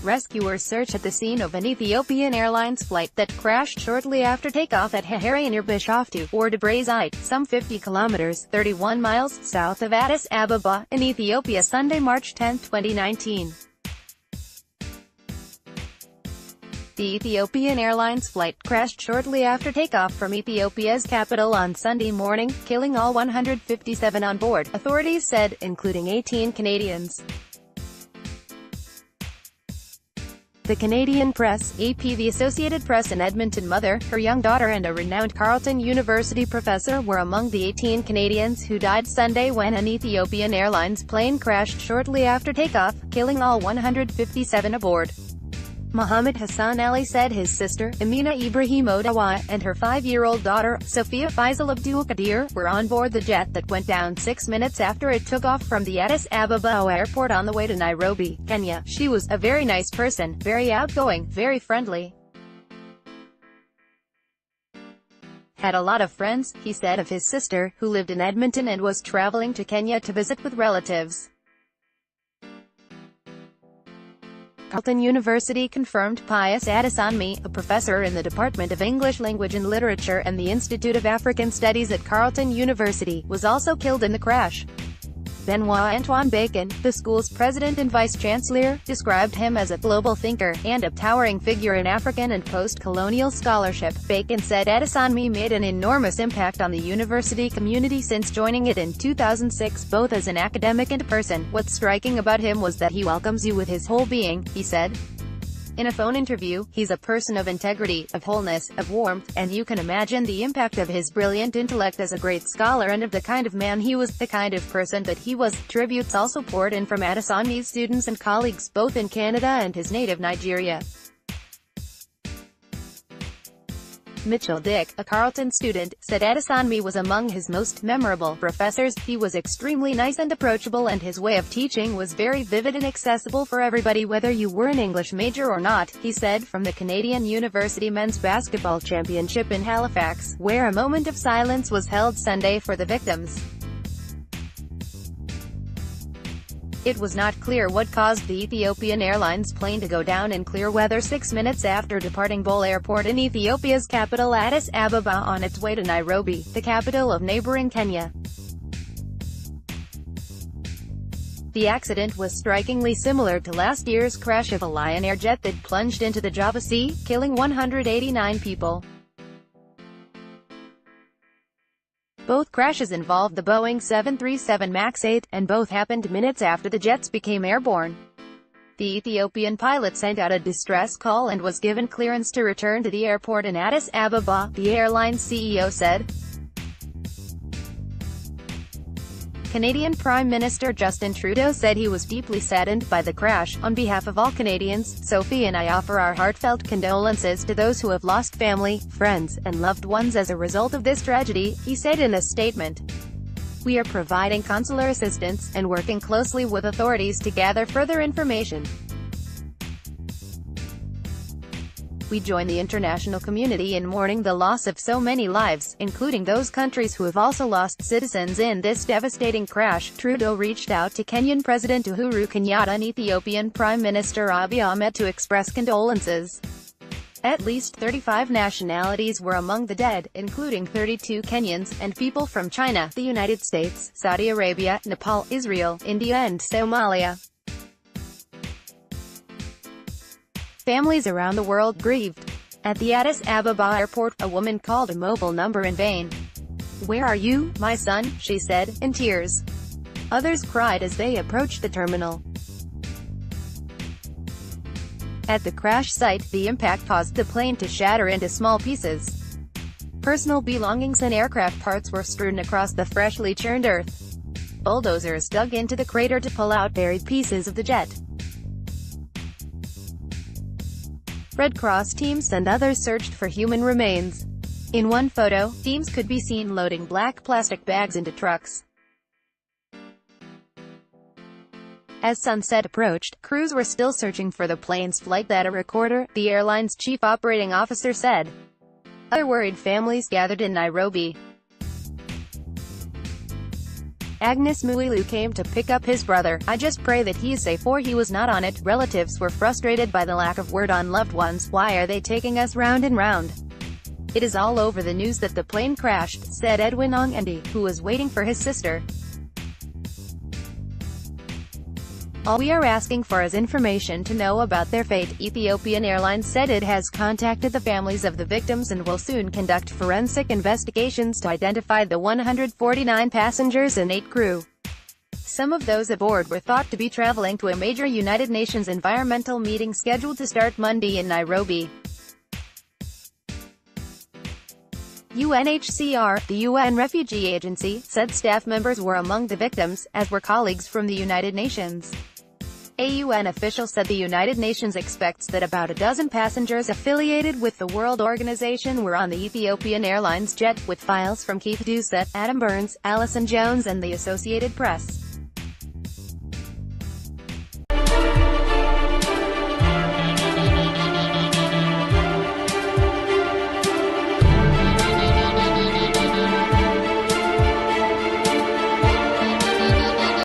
Rescuers search at the scene of an Ethiopian Airlines flight that crashed shortly after takeoff at Hejere near Bishoftu, or Debre Zeit, some 50 kilometers, 31 miles, south of Addis Ababa, in Ethiopia Sunday, March 10, 2019. The Ethiopian Airlines flight crashed shortly after takeoff from Ethiopia's capital on Sunday morning, killing all 157 on board, authorities said, including 18 Canadians. The Canadian press, AP The Associated Press An Edmonton mother, her young daughter and a renowned Carleton University professor were among the 18 Canadians who died Sunday when an Ethiopian Airlines plane crashed shortly after takeoff, killing all 157 aboard. Mohammed Hassan Ali said his sister, Amina Ibrahim Odawa, and her 5-year-old daughter, Sophia Faisal Abdul Qadir, were on board the jet that went down 6 minutes after it took off from the Addis Ababa airport on the way to Nairobi, Kenya. She was a very nice person, very outgoing, very friendly. Had a lot of friends, he said of his sister, who lived in Edmonton and was traveling to Kenya to visit with relatives. Carleton University confirmed Pius Adesanmi, a professor in the Department of English Language and Literature and the Institute of African Studies at Carleton University, was also killed in the crash. Benoit Antoine Bacon, the school's president and vice-chancellor, described him as a global thinker, and a towering figure in African and post-colonial scholarship. Bacon said Adesanmi made an enormous impact on the university community since joining it in 2006, both as an academic and a person. What's striking about him was that he welcomes you with his whole being, he said. In a phone interview, he's a person of integrity, of wholeness, of warmth, and you can imagine the impact of his brilliant intellect as a great scholar and of the kind of man he was, the kind of person that he was. Tributes also poured in from Adesanmi's students and colleagues, both in Canada and his native Nigeria. Mitchell Dick, a Carleton student, said Adesanmi was among his most memorable professors. He was extremely nice and approachable, and his way of teaching was very vivid and accessible for everybody, whether you were an English major or not, he said. From the Canadian University Men's Basketball Championship in Halifax, where a moment of silence was held Sunday for the victims. It was not clear what caused the Ethiopian Airlines plane to go down in clear weather 6 minutes after departing Bole Airport in Ethiopia's capital Addis Ababa on its way to Nairobi, the capital of neighboring Kenya. The accident was strikingly similar to last year's crash of a Lion Air jet that plunged into the Java Sea, killing 189 people. Both crashes involved the Boeing 737 MAX 8, and both happened minutes after the jets became airborne. The Ethiopian pilot sent out a distress call and was given clearance to return to the airport in Addis Ababa, the airline's CEO said. Canadian Prime Minister Justin Trudeau said he was deeply saddened by the crash. On behalf of all Canadians, Sophie and I offer our heartfelt condolences to those who have lost family, friends, and loved ones as a result of this tragedy, he said in a statement. We are providing consular assistance, and working closely with authorities to gather further information. We join the international community in mourning the loss of so many lives, including those countries who have also lost citizens in this devastating crash. Trudeau reached out to Kenyan President Uhuru Kenyatta and Ethiopian Prime Minister Abiy Ahmed to express condolences. At least 35 nationalities were among the dead, including 32 Kenyans, and people from China, the United States, Saudi Arabia, Nepal, Israel, India and Somalia. Families around the world grieved. At the Addis Ababa airport, a woman called a mobile number in vain. "Where are you, my son?" she said, in tears. Others cried as they approached the terminal. At the crash site, the impact caused the plane to shatter into small pieces. Personal belongings and aircraft parts were strewn across the freshly churned earth. Bulldozers dug into the crater to pull out buried pieces of the jet. Red Cross teams and others searched for human remains. In one photo, teams could be seen loading black plastic bags into trucks. As sunset approached, crews were still searching for the plane's flight data recorder, the airline's chief operating officer said. Other worried families gathered in Nairobi. Agnes Muilu came to pick up his brother. I just pray that he is safe or he was not on it. Relatives were frustrated by the lack of word on loved ones. Why are they taking us round and round? It is all over the news that the plane crashed, said Edwin Ongendi, who was waiting for his sister. All we are asking for is information to know about their fate. Ethiopian Airlines said it has contacted the families of the victims and will soon conduct forensic investigations to identify the 149 passengers and 8 crew. Some of those aboard were thought to be traveling to a major United Nations environmental meeting scheduled to start Monday in Nairobi. UNHCR, the UN Refugee Agency, said staff members were among the victims, as were colleagues from the United Nations. A UN official said the United Nations expects that about a dozen passengers affiliated with the World Organization were on the Ethiopian Airlines jet, with files from Keith Doucet, Adam Burns, Alison Jones and the Associated Press.